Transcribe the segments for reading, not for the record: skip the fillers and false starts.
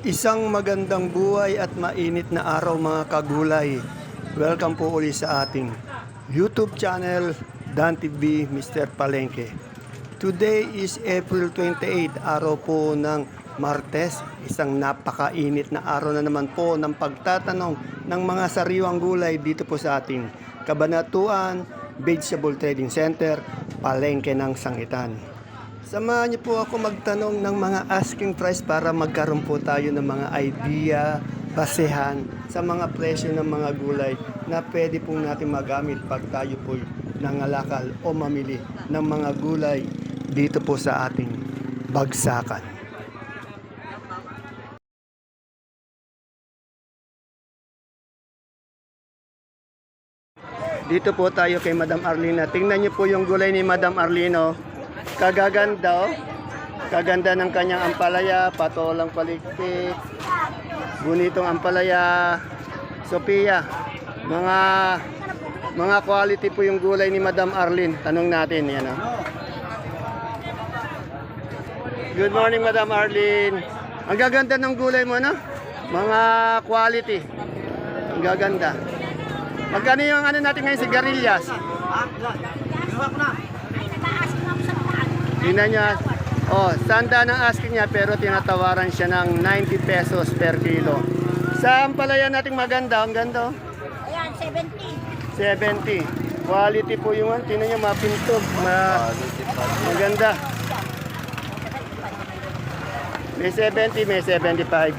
Isang magandang buhay at mainit na araw mga kagulay. Welcome po uli sa ating YouTube channel, Dan TV Mr. Palengke. Today is April 28, araw po ng Martes. Isang napakainit na araw na naman po ng pagtatanong ng mga sariwang gulay dito po sa ating Kabanatuan Vegetable Trading Center, Palengke ng Sangitan. Samahan niyo po ako magtanong ng mga asking price para magkaroon po tayo ng mga idea, basehan sa mga presyo ng mga gulay na pwede po natin magamit pag tayo po nangalakal o mamili ng mga gulay dito po sa ating bagsakan. Dito po tayo kay Madam Arlina. Tingnan niyo po yung gulay ni Madam Arlino. Kagaganda oh. Kaganda ng kanyang ampalaya, patolang palikpik, bonitong ampalaya, Sophia. Mga quality po yung gulay ni Madam Arlene. Tanong natin, yan oh. Good morning Madam Arlene. Ang gaganda ng gulay mo no? Mga quality. Ang gaganda. Magkano yung ano natin ngayon, sigarilyas? Tingnan niya. Oh, sanda ng asking niya pero tinatawaran siya ng 90 pesos per kilo. Sa ampalaya nating maganda, ang ganda. Ayan, 70. 70. Quality po yung ano. Tingnan niyo, mapintog. Maganda. May 70, may 75.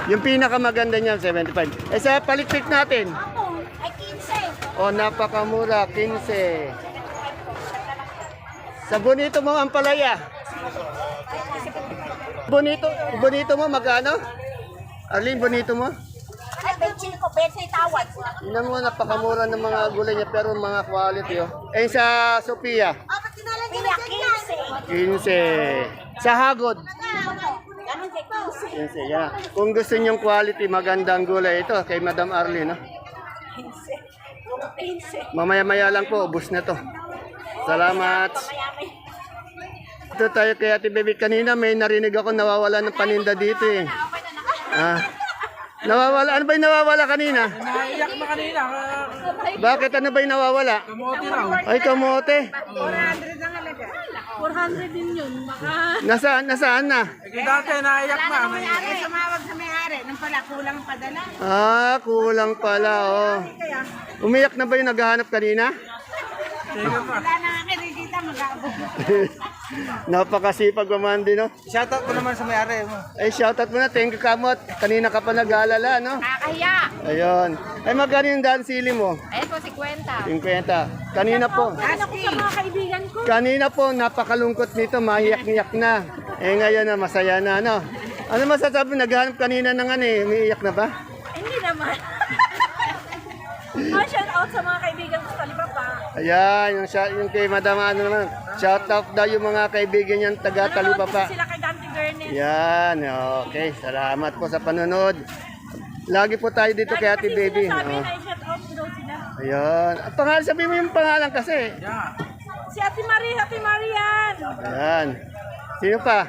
Yung pinakamaganda niya, 75. Eh sa palikpik natin? Ako, ay 15. Oh, napakamura, 15. Sa bonito mo ampalaya. Bonito mo magkano? Arlene, bonito mo? Ay, 25, 20 tawad. Tingnan mo, napakamura ng mga gulay niya pero mga quality oh. Eh sa Sophia, Pila 15. 15. Sa Hagod, Ganun kay 15. 15. Yeah. Kung gusto niyong quality, magandang gulay ito kay Madam Arlene. No? 15. Mamaya-maya lang po, ubos na to. Salamat. Ito tayo kay Ate Baby. Kanina may narinig ako nawawala ng paninda dito eh. Nawawala. Ano ba yung nawawala kanina? Naiyak na kanina. Bakit? Ano ba yung nawawala? Kamote raw. Ay, kamote. 400 ang halaga. 400 din yun. Nasaan na? Dati naiyak na. May sumawag sa may-ari. Nung pala, kulang ang padala. Ah, kulang pala. Oh. Umiyak na ba yung naghahanap kanina? Sige pa. Wala na nga kinikita, mag-aabot. Napakasipag mamandi, no? Shoutout ko naman sa may-ari mo. Ay, shoutout mo na. Thank you, Kamot. Kanina ka pa nag-aalala, no? Nakakahiya. Ayun. Ay, magkano yung daan sili mo? Ayun po, 50. 50. Kanina po. Ano ko sa mga kaibigan ko? Kanina po, napakalungkot nito. Mahiyak-iyak na. Eh, ngayon na, masaya na, no? Ano masasabi? Naghanap kanina ng ano eh. Umiiyak na ba? Hindi naman. Shout out sa mga kaibigan ko sa Talibaba. Ayan, yung kay Madam ano naman. Shout out daw yung mga kaibigan niyang taga-Talipapa. Sila kay Dante Gurney. Yan, okay. Salamat po sa panonood. Lagi po tayo dito kay Ate Baby. Sabi Oh. na i-shout out daw sila. Ayan. Ang pangalan, sabihin mo yung pangalan kasi. Yeah. Si Ate Marian. Ayan. Sino pa?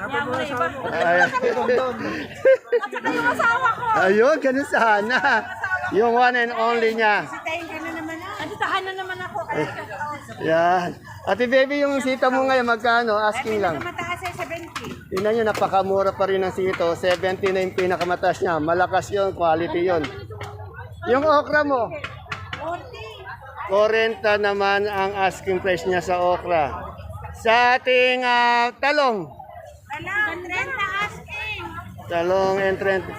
Yan mo na iba. Ay. At saka yung asawa ko. Ayun, ganun sana. Yung one and only niya. Sitahin ka na naman na. Sitahan na naman ako. Yan. Ate Baby, yung sita mo ngayon, magkano? Asking lang. Mataas ay 70. Tingnan nyo, napakamura pa rin ang sito. 70 na yung pinakamataas niya. Malakas yon, quality yon. Yung okra mo, 40 naman ang asking price niya sa okra. Sa ating talong, Alam, 30 asking. talong and 30.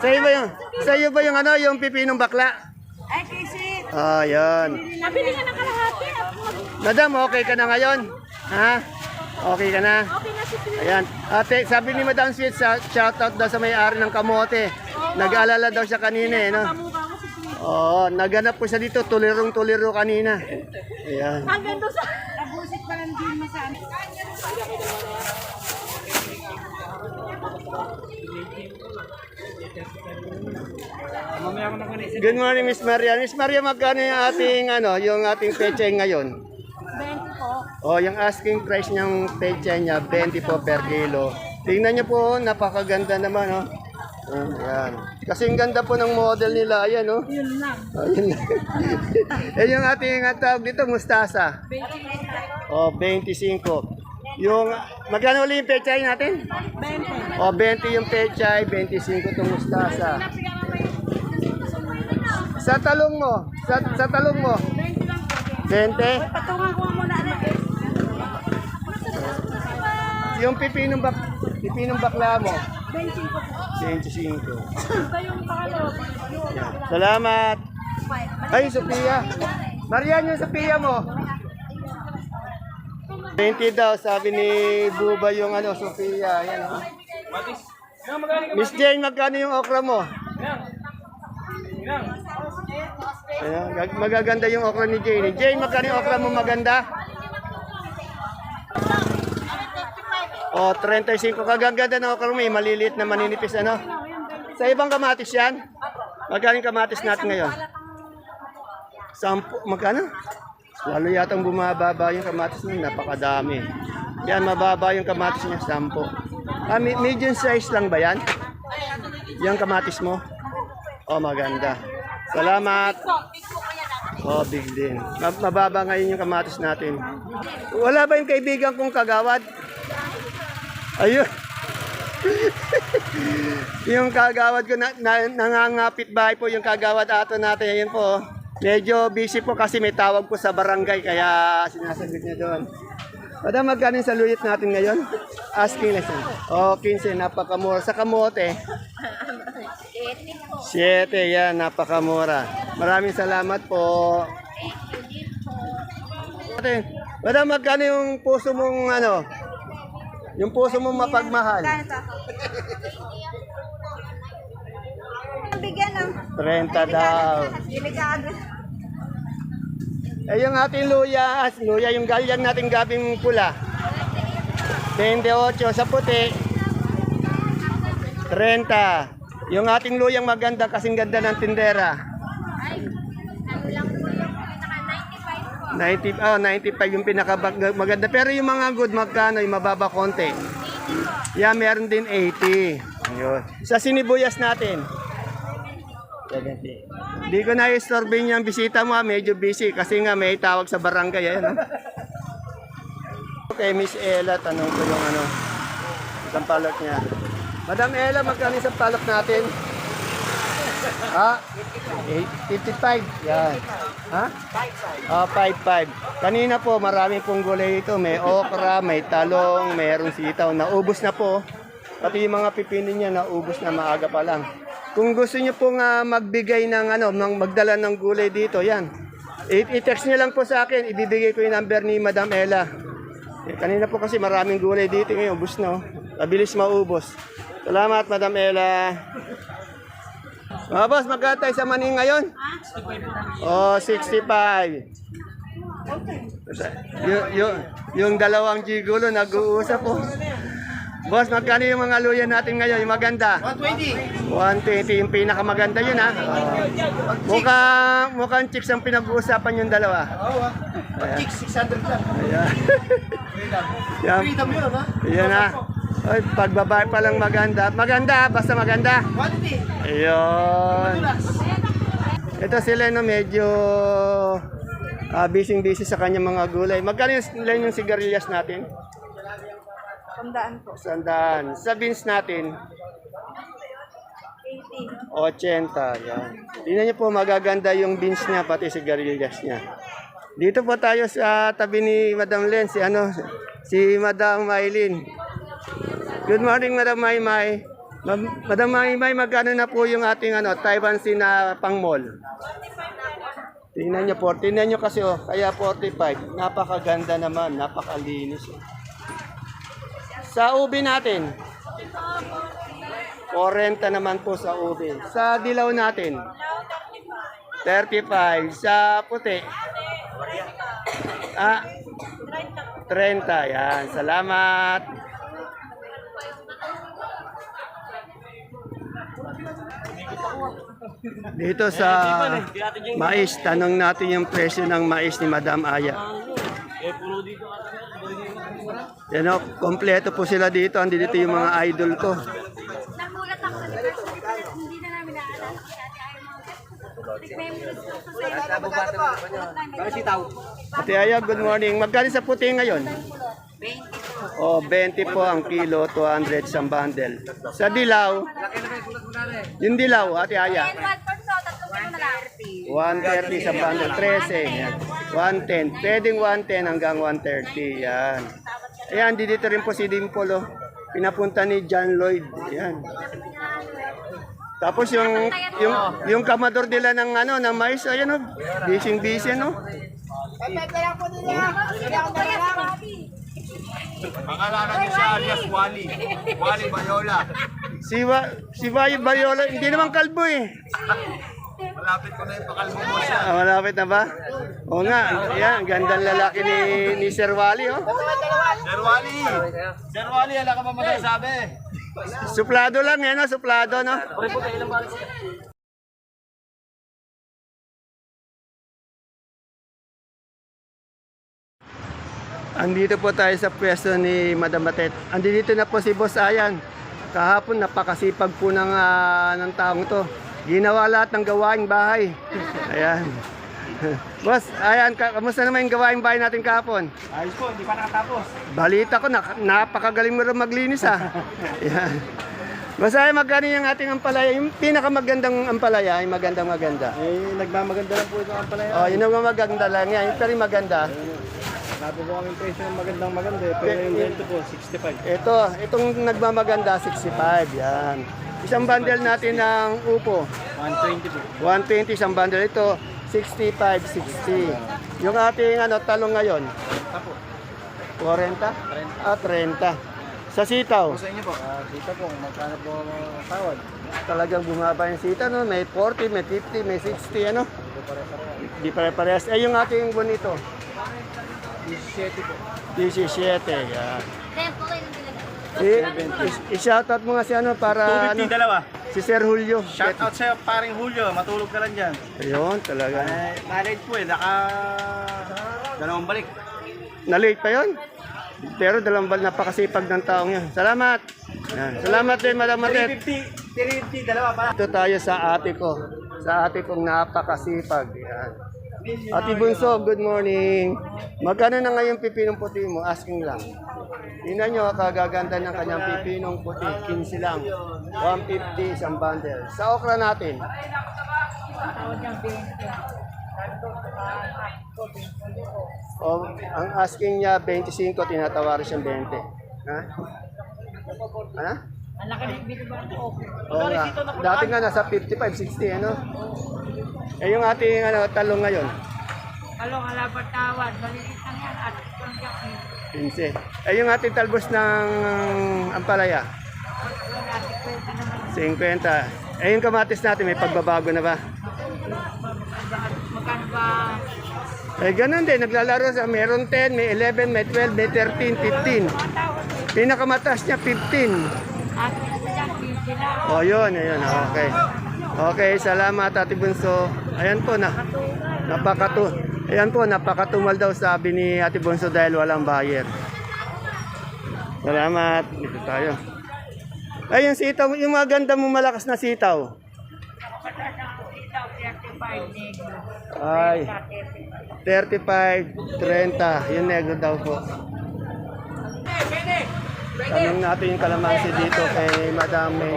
Sa'yo ba yung ano, yung pipinong bakla? Ay, kisit. Ah, yan. Nabili ka ng kalahati. Madam, okay ka na ngayon? Ha? Okay ka na? Okay na si Pili. Ayan. Ate, sabi ni Madam Sweet, shoutout daw sa may-ari ng kamote. Nag-aalala daw siya kanina eh, no? Kamukha ko si Pili. Oo, naganap po siya dito, tulirong-tuliro kanina. Ayan. Hanggang doon sa... Nabusit pa lang din mo sa amin. Mamaya ko na kanina. Good morning, Miss Maria. Miss Maria, magkano yung ating, yung ating peche ngayon? 20 po. O, yung asking price niyang peche niya, 20 po per kilo. Tingnan niyo po, napakaganda naman, oh. Ayan. Kasing ganda po ng model nila, ayan, oh. Yun lang. Ayun lang. Eh, yung ating tawag dito, mustasa. O, 25. Yung, magkano ulit yung pechay natin? 20. O, 20 yung pechay, 25 itong mustasa. Sa talong mo, sa talong mo, 20 lang po. 20. Patungan ko muna na. Yung pipinong bakla mo, 25 po. 25. Ito yung pakalo. Salamat. Ay, Sophia. Marian, yung Sophia mo. 20 daw, sabi ni Buba yung Sophia. Ayan, oh. Miss Jane, magkano yung okra mo? Ayan, magaganda yung okra ni Jane. Jane, magkano yung okra mo maganda? O, 35. Kagaganda ng okra mo, maliliit na maninipis, ano? Sa ibang kamatis yan? Magkano yung kamatis natin ngayon? 10. Magkano? Lalo yatang bumababa yung kamatis niya, napakadami. Yan, mababa yung kamatis niya, 10. Medium size lang ba yan? Yung kamatis mo? Oh, maganda. Salamat. Oh, big din. Mababa ngayon yung kamatis natin. Wala ba yung kaibigan kong kagawad? Ayun. Yung kagawad ko, nangangapit bahay po yung kagawad ato natin. Ayun po. Medyo busy po kasi may tawag po sa barangay kaya sinasagot niya doon. Madam, magkano yung saluyot natin ngayon? Asking lesson. Oh, 15, napakamura. Sa kamote? 7, yan, napakamura. Maraming salamat po. Madam, magkano yung puso mong yung puso mong mapagmahal? Bigyan ng 30 daw. delikado. Eh, yung ating luya yung galyang nating gabing pula. 28 sa puti. 30. Yung ating luyang maganda kasing ganda ng tindera. 95 yung pinaka maganda. Pero yung mga good magkano, yung mababa konti. Yeah, meron din 80. Ayun. Sa sinibuyas natin. 70. Hindi ko na istorbe niya ang bisita mo, medyo busy kasi nga may tawag sa barangay. Ayan, Okay, Miss Ella, tanong ko yung isang palok niya. Madam Ella, magkano isang palok natin? Ha? 55. Yan. Ha? 55. Kanina po, marami pong gulay ito. May okra, may talong, mayroong sitaw. Naubos na po. Pati yung mga pipino niya, naubos na maaga pa lang. Kung gusto niyo pong magbigay ng magdala ng gulay dito, yan. I-text niyo lang po sa akin, ibibigay ko yung number ni Madam Ella. Kanina po kasi maraming gulay dito ngayon, ubos na. Mabilis maubos. Salamat, Madam Ella. Mga boss, magkano tayo sa maning ngayon? Oh, 65. Yung dalawang gigulo nag-uusap po. Boss, magkano yung mga luya natin ngayon? Yung maganda? 120. 120. Yung pinakamaganda yun, ha? Mukhang chicks ang pinag-uusapan yung dalawa. Oo, chicks, 600 lang. Ayan. Yan. Freedom yun, ha? Yan, ha? Ay, pagbabae pa lang maganda. Maganda, basta maganda. 150. Ayun. Ito sila medyo busy sa kanyang mga gulay. Magkano yung sigarilyas natin? Tandaan po. 100. Sa beans natin? 80. Yan. Tingnan niyo po, magaganda yung beans niya, pati sigarilyas niya. Dito po tayo sa tabi ni Madam Len, si Madam Maylin. Good morning, Madam Maymay. Madam Maymay, magkano na po yung ating Taiwan na pang-mall? Tingnan niyo kasi kaya 45. Napakaganda naman, napakalinis. Sa ubi natin, 40 naman po sa ubi. Sa dilaw natin, 35. Sa puti, 30. Yan, salamat. Dito sa mais, tanong natin yung presyo ng mais ni Madam Aya. Yan o, kompleto po sila dito. Andito yung mga idol ko. Nagulat ako na hindi na namin naalala kasi ate ayaw mga nag-memories ko sa Ate Aya, good morning. Magkano sa puti ngayon? 20 po. 20 po ang kilo, 200 sa bundle. Sa dilaw, yung dilaw, Ate Aya. 130 sa bundle, 13. Yan. 110. Pwedeng 110 hanggang 130. Yan. Ayan, dito rin po si Dimple. Oh. Pinapunta ni John Lloyd. Yan. Tapos yung kamador nila ng ano ng mais, ayan oh. Busy no. Pangalanan niya siya alias Wally. Wally Bayola. Si Bayo Bayola, hindi naman kalbo eh. Malapit ko na yung pakalmo mo siya. Malapit na ba? Oo nga, yan, gandang lalaki ni Sir Wally, oh. Sir Wally! Sir Wally, alam ka ba masasabi? Suplado lang yan, no? Suplado, no? Andito po tayo sa pwesto ni Madam Batet. Andito na po si Boss Ayan. Kahapon napakasipag po ng taong to. Ginawa lahat ng gawaing bahay. Ayan. Boss, ayan, kamusta naman yung gawaing bahay natin kahapon? Ayos po, hindi pa nakatapos. Balita ko, napakagaling mo rin maglinis ha. Ayan. Boss Ayan, magkano yung ating ampalaya? Yung pinakamagandang ampalaya ay maganda. Eh, nagmamaganda lang po ito ang palaya. Oh, yun ang maganda lang yan. Yung pero yung maganda. Sabi po kami presyo ng maganda eh. Pero yung ganito po, 65. Itong nagmamaganda, 65. Yan. Isang bundle natin ng upo. 120 po. 120 isang bundle. Ito, 65, 60. Yung ating talong ngayon, Tapo. 40? Ah, 30. Sa sitaw, Sa inyo po, dito po, magkano po ang tawad? talagang bumaba yung sitaw. No? May 40, may 50, may 60. Ano? Di pare-parehas. Eh, yung ating bonito, 17 po. 17. Yan. I-shoutout mo nga si para 250 dalawa. si Sir Julio. Shout out sa'yo, paring Julio. Matulog ka lang dyan. Ayun, talaga. Na-late po eh. Dalawang balik. Na-late pa yon. Pero napakasipag ng taong yan. Salamat. Yan. Salamat din, Madam Matet. 350 dalawa pa. Ito tayo sa ate ko. Sa ate kong napakasipag. Yan. Ate Bunso, good morning. Magkano na ngayon pipinong puti mo? Asking lang. Tingnan nyo, kagaganda ng kanyang pipinong puti. 15 lang. 150 isang bundle. Sa okra natin. O, ang asking niya 25, tinatawaran siyang 20. Ha? Ano? Ang laki ng binibang ko. Oo nga. Dati nga nasa 55, 60, ano? Eh yung ating talong ngayon, Kalong alapat tawad, maliit lang yan at kung jacket. 15. Eh yung ating talbos ng ampalaya, Yung natin kwenta naman. 50. Eh yung kamatis natin, may pagbabago na ba? Magkano ba? Eh ganun din, naglalaro sa meron 10, may 11, may 12, may 13, 15. Pinakamataas niya 15. At yan, 50 lang. O yun, okay. Okay, salamat Ate Bunso. Ayan po napakatumal daw sabi ni Ate Bunso dahil walang buyer. Salamat. Dito tayo. Ay, yung sitaw, yung maganda mo malakas na sitaw. Mataas ang sitaw, 35 negro. Ay, 35, 30. Yung negro daw po. Tanong natin yung kalamansi dito kay Madam May.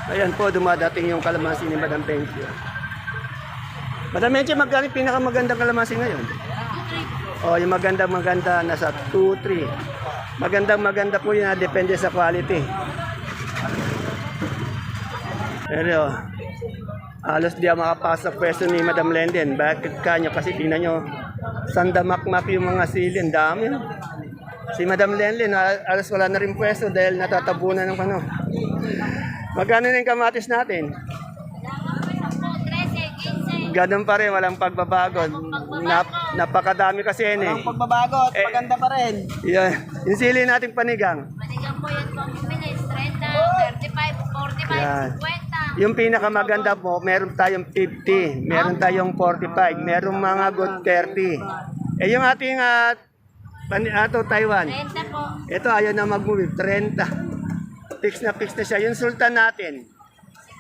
Ayan po, dumadating yung kalamansi ni Madam Pencio. Madam Pencio, magkano yung pinakamagandang kalamansi ngayon? O, yung maganda, nasa 2-3. Maganda po yun, depende sa quality. Pero, halos di ako makapasok pwesto ni Madam Lenden. Bakit kanyo? Kasi tingnan nyo, sandamakmak yung mga sili. Ang dami. No? Si Madam Lenden, halos wala na rin pwesto dahil natatabunan ng ano. Magkano na yung kamatis natin? Ganun pa rin, walang pagbabago. Napakadami kasi yan eh. Walang pagbabago at maganda pa rin. Yan. Yung sili nating panigang. Manigang po yan po, minutes, 30, 35, 45, Yan. 50. Yung pinakamaganda po, meron tayong 50, meron tayong 45, meron mga good 30. Eh, yung ating Taiwan. 30 po. Ito, ayaw na mag-move. 30. Fix na siya. Yung sultan natin.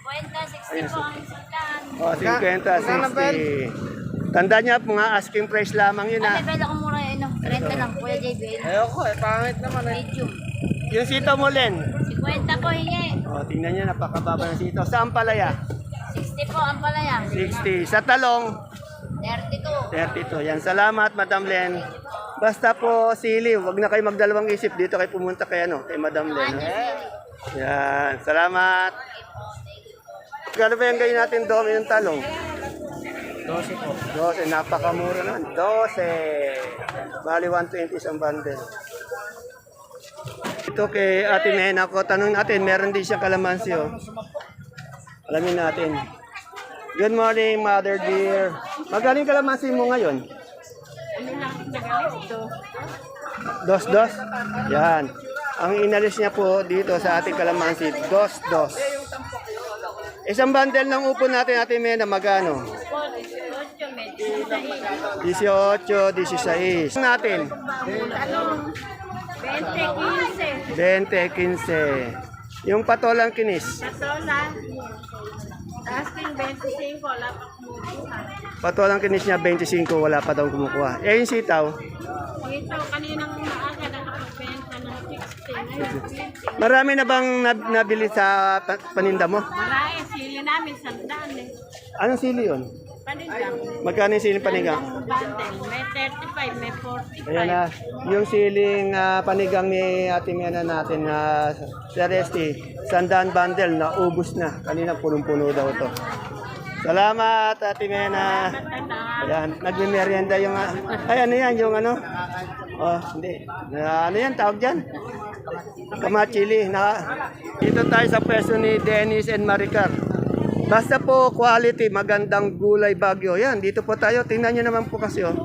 50, 60 po ang sultan. O, 50, 60. Tanda niya, mga asking price lamang yun Ate, ha. pwede ko mura yun. 30 lang, Kuya JB. Ayoko pangit naman Medium. Yung sitaw mo, Len. 50 po hingi. O, tingnan niya, napakababa ng sitaw. Saan palaya? 60 po ang palaya. 60. Sa talong, 32. 32. Yan, salamat, Madam Len. Basta po sili, wag na kayo magdalawang isip. Dito kayo pumunta kay, kay Madam Len. Yan, salamat. Gano'n ba yung ganyan natin doon yung talong? 12 po. 12, napakamura naman. 12. Bali 120 isang bundle. Ito kay Ate Mena ko, tanong natin, meron din siyang kalamansi oh. Alamin natin. Good morning, Mother dear. Magaling kalamansi mo ngayon? Dos. Yan. Ang inalis niya po dito sa ating kalamansi, dos. Isang bundle ng upo natin, Ate Mena, magkano? 18, 16. Natin. 20, 15. Yung patolang kinis. Asking 25, wala pa kumukuha. Patolang kinis niya, 25, wala pa daw kumukuha. Eh, yung sitaw. Ito, kaninang maaga nakapagpenta ng 60. Ngayon, 20. Marami na bang nabili sa paninda mo? Marami, sili namin, sandaan eh. Anong sili yun? Paningang. Magkano yung siling panigang? Ang bundle, may 35, may 45. Ayan na, yung siling panigang ni Ate Mena natin na sa Resti, sandaan bundle, naubos na. Kanina punong-puno daw to. Salamat, Ate Mena. Ayan, nagme-merienda yung, ay ano yan, yung ano? Oh, hindi. Ano yan, tawag dyan? Kamachili. Dito tayo sa pwesto ni Dennis and Maricar. Basta po quality, magandang gulay Bagyo. Yan, dito po tayo. Tingnan nyo naman po kasi oh.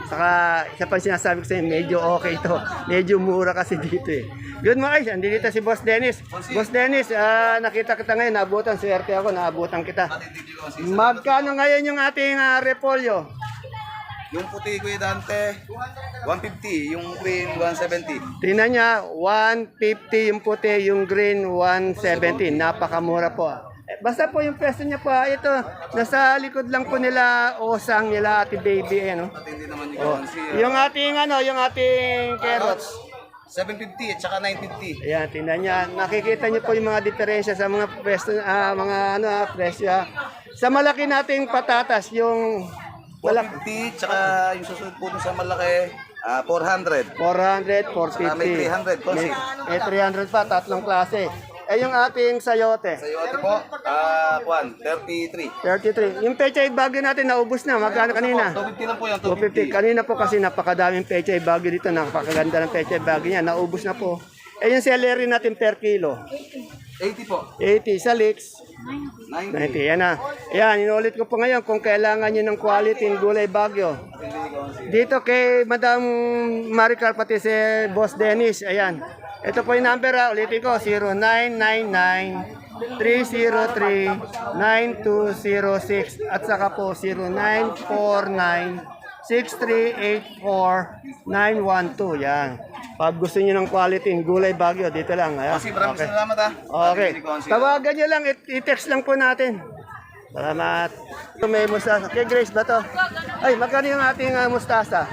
Saka isa pa sinasabi ko sa inyo, medyo okay to. Medyo mura kasi dito eh. Good morning, andito si Boss Dennis. Boss Dennis, nakita kita ngayon, naabutan. Swerte ako, naabutan kita. Magkano ngayon yung ating repolyo? Yung puti ko Dante, 150. Yung green, 170. Tingnan niya, 150 yung puti, yung green, 170. Napakamura po. Basta po yung presyo niya po, ito, nasa likod lang po nila, osang nila, Ate Baby, ano. At hindi naman yung Oh. Yung ating carrots. 750 at saka 950. Ayan, tingnan niya. Nakikita niyo po yung mga diferensya sa mga presyo, presyo. Sa malaki nating patatas, yung wala 150, tsaka yung susunod po dun sa malaki, 400. 400, Saka may 300, 450. Konsi. May 300 pa, tatlong klase. Eh, yung ating sayote. Sa iyo ate po, 33. 33. Yung pechay bagyo natin naubos na. Magkano kanina? 250 lang po yan, 250. 250. Kanina po kasi napakadaming pechay bagyo dito. Napakaganda ng pechay bagyo niya. Naubos na po. Eh, yung celery natin per kilo. 80 po. 80. Sa leeks, 90. 90. Yan na. Yan, inulit ko po ngayon kung kailangan nyo ng quality ng gulay bagyo. Dito kay Madam Maricar pati si Boss Dennis. Ayan. Ito po yung number ulitin ko. 0999-303-9206 at saka po 0949-6384-912. Yan. Pag gusto niyo ng quality ng gulay bagyo, dito lang. Ayan. Konsi, maraming salamat Okay. Konsi. Tawagan nyo lang, i-text lang po natin. Salamat. Ito may mustasa. Kay Grace ba to? Ay, magkano yung ating mustasa?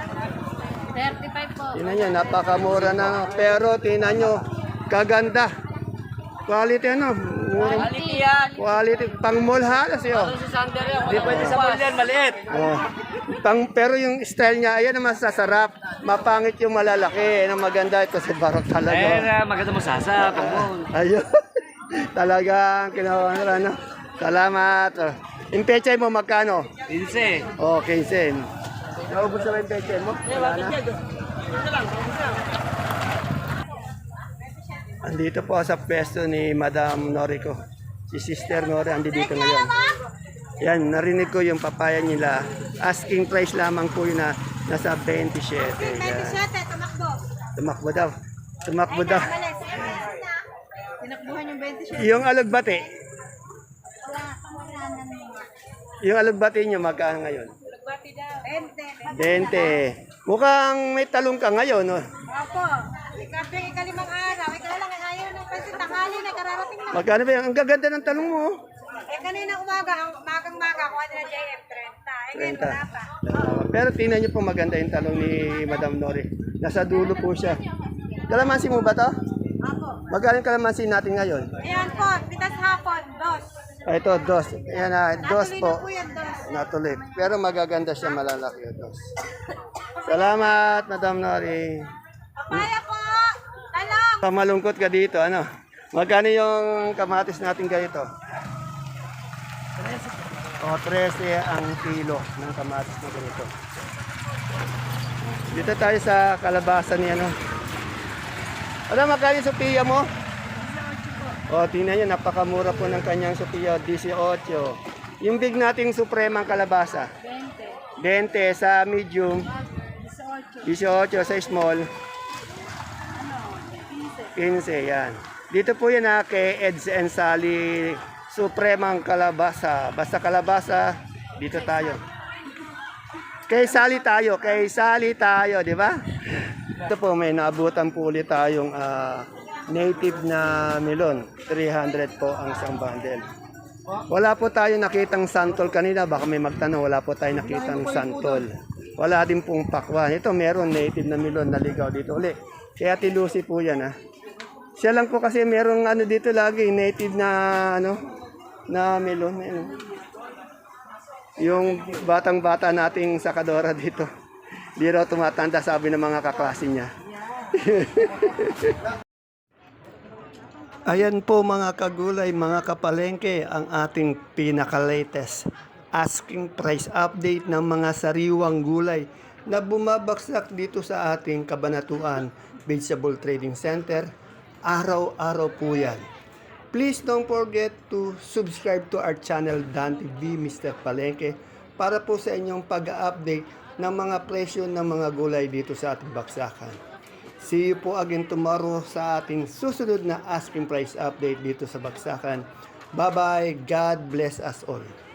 35 po. Tingnan nyo, napakamura na. Pero tingnan nyo, kaganda. Quality ano? Quality yan. Quality. Pang mall halos yun. Hindi pwede sa mall yan, maliit. Oh. Pero yung style niya, ayan naman sasarap. Mapangit yung malalaki. Ang maganda ito si Barok talaga. Maganda mo sasa, Ayun. Talagang kinawa no? Salamat. Oh. Yung pechay mo magkano? 15. Oh, 15. Naubos na ba yung pechay mo? Wala na. Andito po sa pwesto ni Madam Noriko. Si Sister Nori andito dito ngayon. Yan, narinig ko yung papaya nila. Asking price lamang po yun na nasa 27. Yan. Tumakbo daw. Tumakbo daw. Tinakbuhan yung 27. Yung alugbati. Yung alugbati nyo magkano ngayon? 20. 20. Mukhang may talong ka ngayon, no? Opo. Ikape, ikalimang araw. Ikaw lang, ayaw ng pansin. Tanghali na, kararating lang. Magkano ba yan? Ang gaganda ng talong mo. Kanina umaga, ang magang-maga, kuha nila JM 30. Ngayon, 30. wala pa. Pero tingnan niyo po maganda yung talong ni Madam Nori. Nasa dulo po siya. Kalamansi mo ba to? Opo. Magkano yung kalamansi natin ngayon? Ayan po, pitas hapon, dos. Ito, dos. Ayan na, dos Natuloy po. na po yan, dos. Natuloy. Pero magaganda siya, malalaki yung dos. Salamat, Madam Nori. Papaya po! Talong! Malungkot ka dito, ano? Magkano yung kamatis natin ganito? O, 13 ang kilo ng kamatis na ganito. Dito tayo sa kalabasa ni ano. Ano, magkano yung Sophia mo? O, tingnan nyo, napakamura po ng kanyang Sophia, 18. Yung big nating supremang kalabasa? 20. 20 sa medium. 18 sa small. 15, yan. Dito po yan ha, kay Eds and Sally, supremang kalabasa. Basta kalabasa, dito tayo. Kay Sally tayo, di ba? Ito po, may naabutan po ulit tayong native na melon. 300 po ang isang bundle. Wala po tayo nakitang santol kanina. Baka may magtanong, wala po tayo nakitang santol. Wala din pong pakwan. Ito meron native na melon naligaw dito uli. Kaya Ate Lucy po yan ha. Siya lang po kasi merong ano dito lagi, native na ano, na melon. Ano. Yung batang-bata nating sakadora dito. Di raw tumatanda sabi ng mga kaklase niya. Ayan po mga kagulay, mga kapalengke, ang ating pinaka-latest asking price update ng mga sariwang gulay na bumabagsak dito sa ating Kabanatuan Vegetable Trading Center. Araw-araw po yan. Please don't forget to subscribe to our channel Dan TV Mr. Palengke para po sa inyong pag-update ng mga presyo ng mga gulay dito sa ating baksakan. See you po again tomorrow sa ating susunod na asking price update dito sa baksakan. Bye-bye. God bless us all.